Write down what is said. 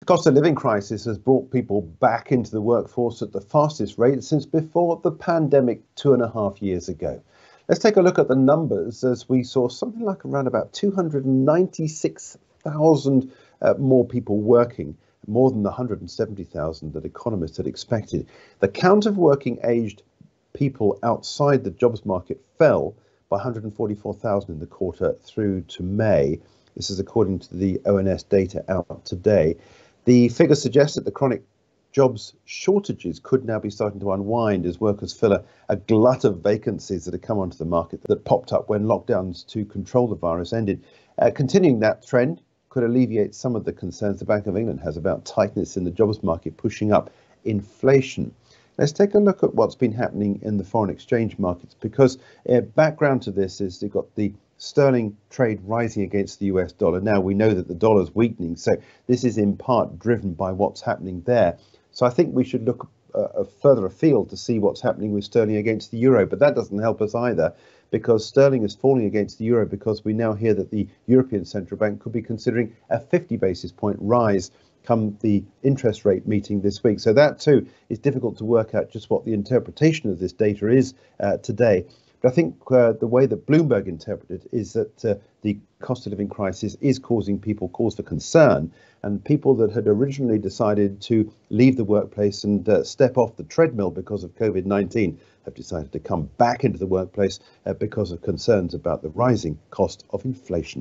Cost of living crisis has brought people back into the workforce at the fastest rate since before the pandemic 2.5 years ago. Let's take a look at the numbers as we saw something like around about 296,000 more people working, more than the 170,000 that economists had expected. The count of working aged people outside the jobs market fell by 144,000 in the quarter through to May. This is according to the ONS data out today. The figures suggest that the chronic jobs shortages could now be starting to unwind as workers fill a glut of vacancies that have come onto the market that popped up when lockdowns to control the virus ended. Continuing that trend could alleviate some of the concerns the Bank of England has about tightness in the jobs market pushing up inflation. Let's take a look at what's been happening in the foreign exchange markets, because background to this is you've got the sterling trade rising against the US dollar. Now we know that the dollar's weakening, so this is in part driven by what's happening there. So I think we should look further afield to see what's happening with sterling against the euro, but that doesn't help us either, because sterling is falling against the euro because we now hear that the European Central Bank could be considering a 50 basis point rise come the interest rate meeting this week. So that too is difficult to work out just what the interpretation of this data is today. But I think the way that Bloomberg interpreted it is that the cost of living crisis is causing people cause for concern, and people that had originally decided to leave the workplace and step off the treadmill because of COVID-19 have decided to come back into the workplace because of concerns about the rising cost of inflation.